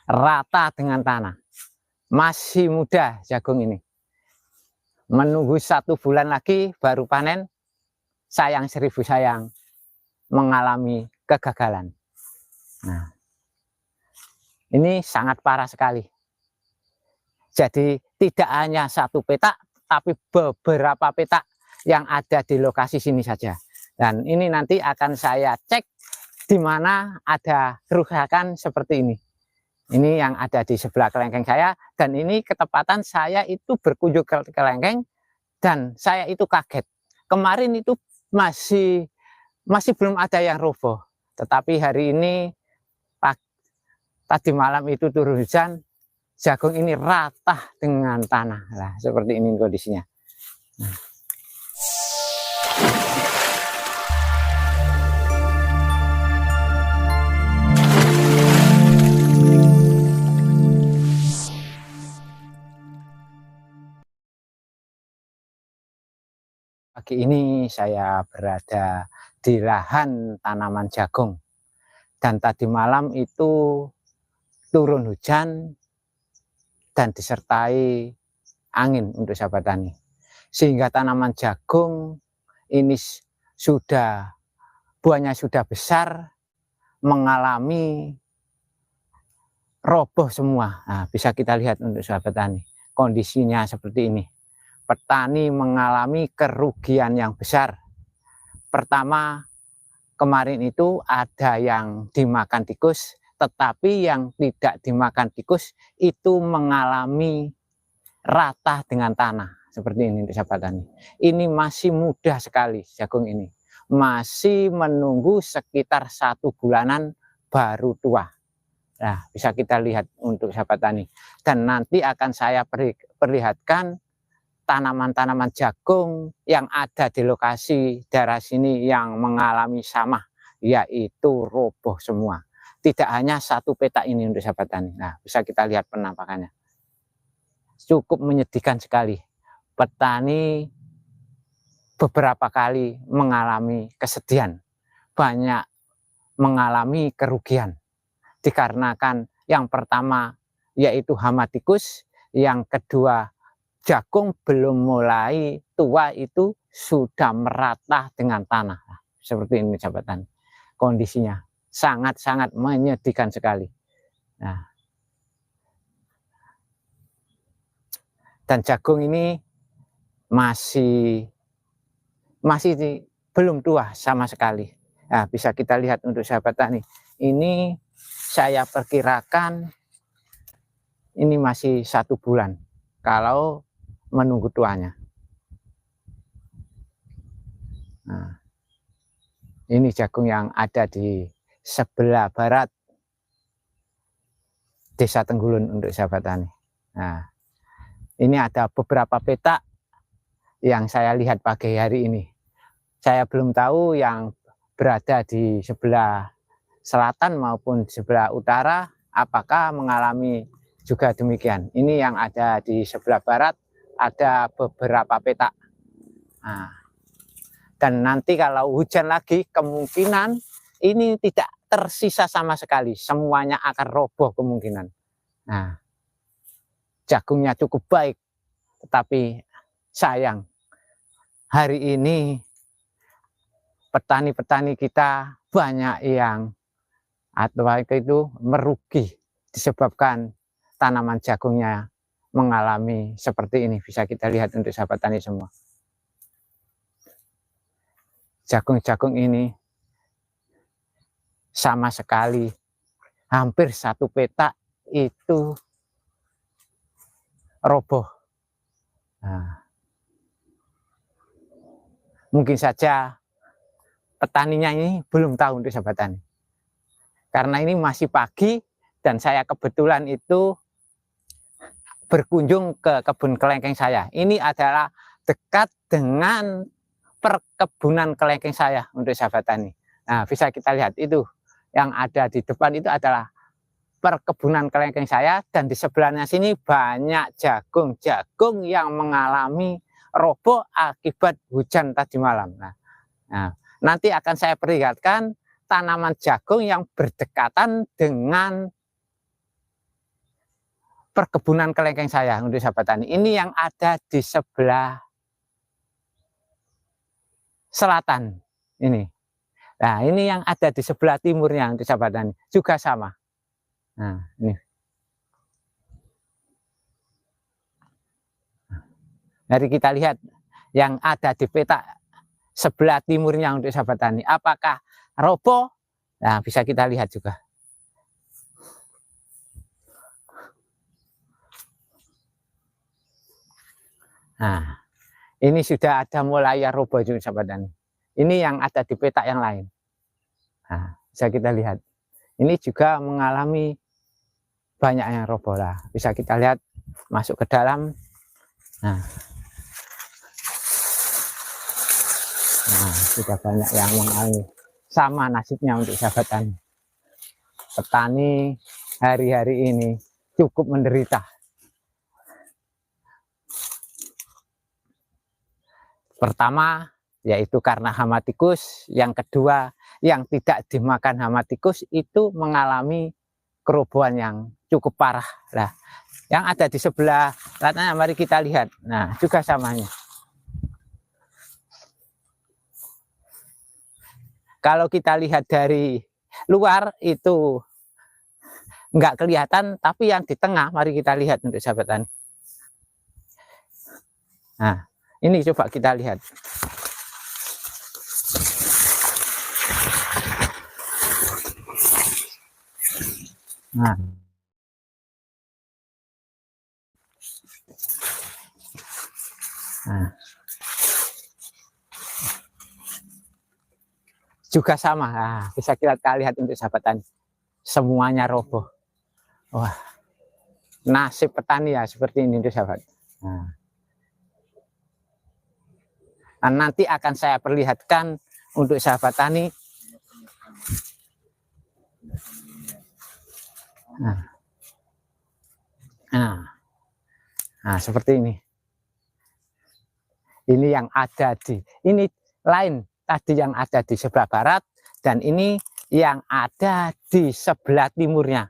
rata dengan tanah. Masih muda jagung ini. Menunggu 1 bulan lagi baru panen. Sayang 1000 sayang, mengalami kegagalan. Nah, ini sangat parah sekali. Jadi tidak hanya 1 petak, tapi beberapa petak yang ada di lokasi sini saja. Dan ini nanti akan saya cek di mana ada kerusakan seperti ini. Ini yang ada di sebelah kelengkeng saya, dan ini ketepatan saya itu berkunjung ke kelengkeng dan saya itu kaget. Kemarin itu masih belum ada yang roboh, tetapi hari ini tadi malam itu turun hujan, jagung ini rata dengan tanah. Nah, seperti ini kondisinya. Nah. Pagi ini saya berada di lahan tanaman jagung, dan tadi malam itu turun hujan dan disertai angin untuk sahabat tani, sehingga tanaman jagung ini buahnya sudah besar, mengalami roboh semua. Nah, bisa kita lihat untuk sahabat tani, kondisinya seperti ini. Petani mengalami kerugian yang besar. Pertama, kemarin itu ada yang dimakan tikus, tetapi yang tidak dimakan tikus itu mengalami rata dengan tanah. Seperti ini untuk sahabat tani. Ini masih muda sekali jagung ini. Masih menunggu sekitar 1 bulanan baru tua. Nah, bisa kita lihat untuk sahabat tani. Dan nanti akan saya perlihatkan tanaman-tanaman jagung yang ada di lokasi daerah sini yang mengalami sama, yaitu roboh semua. Tidak hanya 1 petak ini untuk sahabat tani. Nah, bisa kita lihat penampakannya. Cukup menyedihkan sekali. Petani beberapa kali mengalami kesedihan, banyak mengalami kerugian. Dikarenakan yang pertama yaitu hama tikus, yang kedua jagung belum mulai tua itu sudah merata dengan tanah. Seperti ini sahabat tani. Kondisinya sangat-sangat menyedihkan sekali. Nah, dan jagung ini masih belum tua sama sekali. Nah, bisa kita lihat untuk sahabat tani. Ini saya perkirakan ini masih 1 bulan kalau menunggu tuanya. Nah, ini jagung yang ada di sebelah barat Desa Tenggulun untuk sahabat tani. Nah, ini ada beberapa petak yang saya lihat pagi hari ini. Saya belum tahu yang berada di sebelah selatan maupun sebelah utara apakah mengalami juga demikian. Ini yang ada di sebelah barat ada beberapa petak. Nah, dan nanti kalau hujan lagi kemungkinan ini tidak tersisa sama sekali, semuanya akan roboh kemungkinan. Nah, jagungnya cukup baik, tetapi sayang hari ini petani-petani kita banyak yang itu merugi disebabkan tanaman jagungnya mengalami seperti ini. Bisa kita lihat untuk sahabat tani semua. Jagung-jagung ini sama sekali hampir 1 petak itu roboh. Nah, mungkin saja petaninya ini belum tahu untuk sahabat tani. Karena ini masih pagi dan saya kebetulan itu berkunjung ke kebun kelengkeng saya. Ini adalah dekat dengan perkebunan kelengkeng saya untuk sahabat tani. Nah, bisa kita lihat itu yang ada di depan itu adalah perkebunan kelengkeng saya, dan di sebelahnya sini banyak jagung yang mengalami roboh akibat hujan tadi malam. Nah, nanti akan saya perlihatkan tanaman jagung yang berdekatan dengan perkebunan kelengkeng saya untuk sahabat tani. Ini yang ada di sebelah selatan ini. Nah, ini yang ada di sebelah timurnya untuk sahabat tani juga sama. Nah, ini. Mari kita lihat yang ada di peta sebelah timurnya untuk sahabat tani. Apakah roboh? Nah, bisa kita lihat juga. Nah, ini sudah ada mulai roboh juga sahabat tani. Ini yang ada di peta yang lain. Nah, bisa kita lihat. Ini juga mengalami banyak yang roboh lah. Bisa kita lihat masuk ke dalam. Nah, sudah banyak yang mengalami sama nasibnya untuk sahabat tani. Petani hari-hari ini cukup menderita. Pertama, yaitu karena hama tikus. Yang kedua, yang tidak dimakan hama tikus itu mengalami kerobohan yang cukup parah. Nah, yang ada di sebelah katanya, mari kita lihat. Nah, juga samanya. Kalau kita lihat dari luar itu nggak kelihatan, tapi yang di tengah, mari kita lihat untuk sahabat tani. Nah, ini coba kita lihat. Nah, juga sama. Nah, bisa kita lihat untuk sahabat tani. Semuanya roboh. Wah, nasib petani ya seperti ini untuk sahabat. Nah, nanti akan saya perlihatkan untuk sahabat tani. Nah, seperti ini. Ini yang ada di, ini lain tadi yang ada di sebelah barat, dan ini yang ada di sebelah timurnya.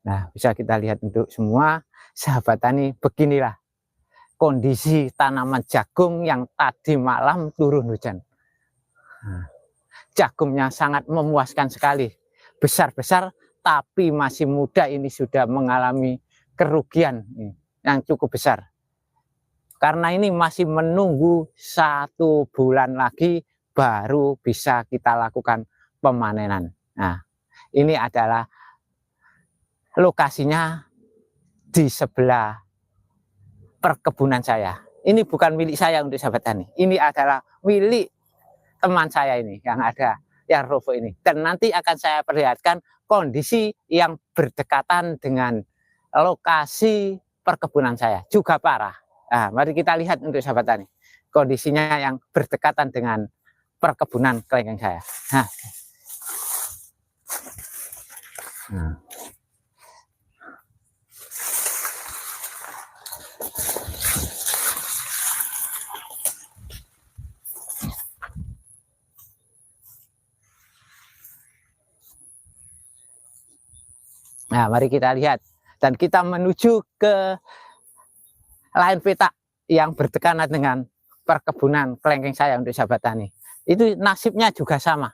Nah, bisa kita lihat untuk semua sahabat tani, beginilah kondisi tanaman jagung yang tadi malam turun hujan. Nah, jagungnya sangat memuaskan sekali, besar-besar, tapi masih muda ini sudah mengalami kerugian yang cukup besar. Karena ini masih menunggu 1 bulan lagi baru bisa kita lakukan pemanenan. Nah, ini adalah lokasinya di sebelah perkebunan saya. Ini bukan milik saya untuk sahabat tani. Ini adalah milik teman saya ini yang ada yang roboh ini. Dan nanti akan saya perlihatkan kondisi yang berdekatan dengan lokasi perkebunan saya juga parah. Nah, mari kita lihat untuk sahabat tani kondisinya yang berdekatan dengan perkebunan kelengkeng saya. Nah, mari kita lihat dan kita menuju ke lain peta yang berdekatan dengan perkebunan kelengkeng saya untuk sahabat tani. Itu nasibnya juga sama.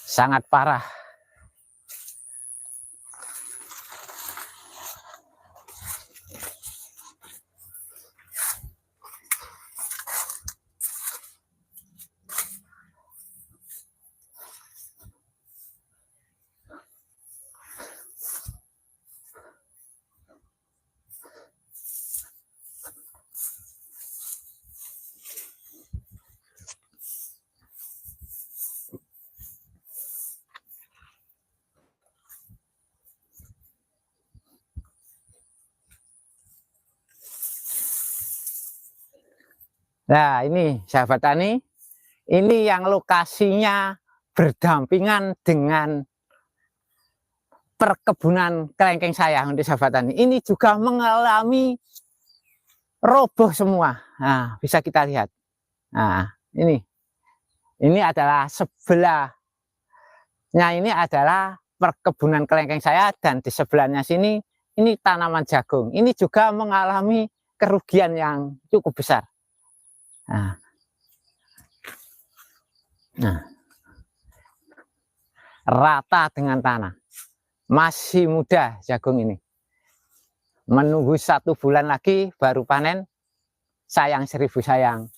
Sangat parah. Nah, ini sahabat tani, ini yang lokasinya berdampingan dengan perkebunan kelengkeng saya untuk sahabat tani ini juga mengalami roboh semua. Nah, bisa kita lihat. Nah, ini adalah sebelahnya, ini adalah perkebunan kelengkeng saya, dan di sebelahnya sini ini tanaman jagung. Ini juga mengalami kerugian yang cukup besar. Nah, rata dengan tanah. Masih muda jagung ini. Menunggu 1 bulan lagi baru panen. Sayang 1000 sayang,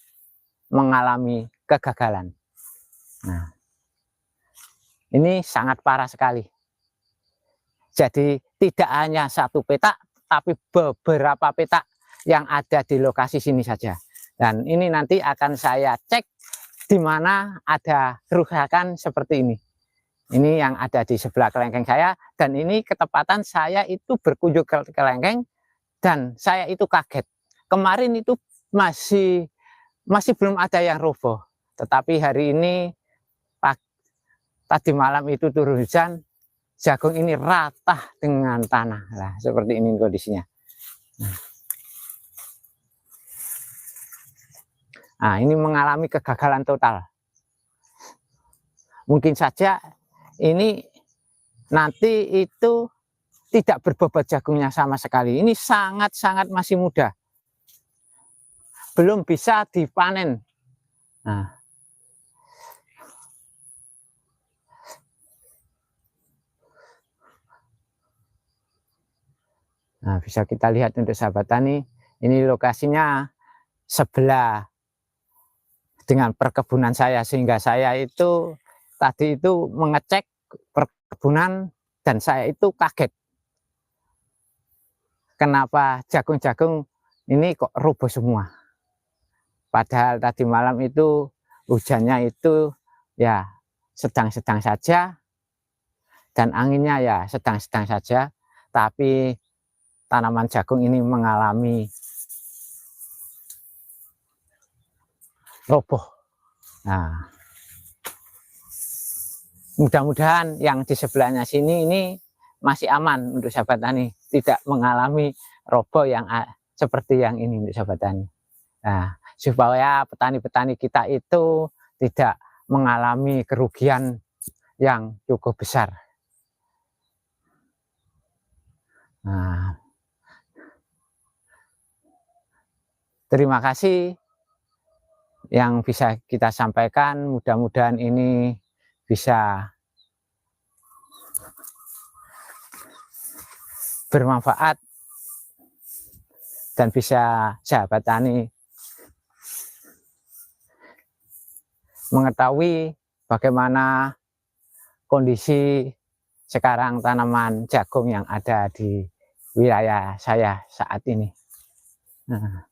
mengalami kegagalan. Nah, ini sangat parah sekali. Jadi tidak hanya 1 petak, tapi beberapa petak yang ada di lokasi sini saja. Dan ini nanti akan saya cek di mana ada kerusakan seperti ini. Ini yang ada di sebelah kelengkeng saya, dan ini ketepatan saya itu berkunjung ke kelengkeng dan saya itu kaget. Kemarin itu masih belum ada yang roboh, tetapi hari ini tadi malam itu turun hujan, jagung ini rata dengan tanah. Nah, seperti ini kondisinya. Nah, ini mengalami kegagalan total. Mungkin saja ini nanti itu tidak berbobot jagungnya sama sekali. Ini sangat-sangat masih muda, belum bisa dipanen. Nah, bisa kita lihat untuk sahabat tani, ini lokasinya sebelah dengan perkebunan saya, sehingga saya itu tadi itu mengecek perkebunan dan saya itu kaget. Kenapa jagung-jagung ini kok roboh semua? Padahal tadi malam itu hujannya itu ya sedang-sedang saja, dan anginnya ya sedang-sedang saja, tapi tanaman jagung ini mengalami roboh. Nah, mudah-mudahan yang di sebelahnya sini ini masih aman untuk sahabat tani, tidak mengalami roboh yang seperti yang ini untuk sahabat tani. Nah, supaya petani-petani kita itu tidak mengalami kerugian yang cukup besar. Nah, terima kasih yang bisa kita sampaikan. Mudah-mudahan ini bisa bermanfaat dan bisa sahabat tani mengetahui bagaimana kondisi sekarang tanaman jagung yang ada di wilayah saya saat ini. Nah,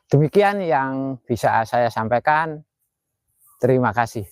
demikian yang bisa saya sampaikan. Terima kasih.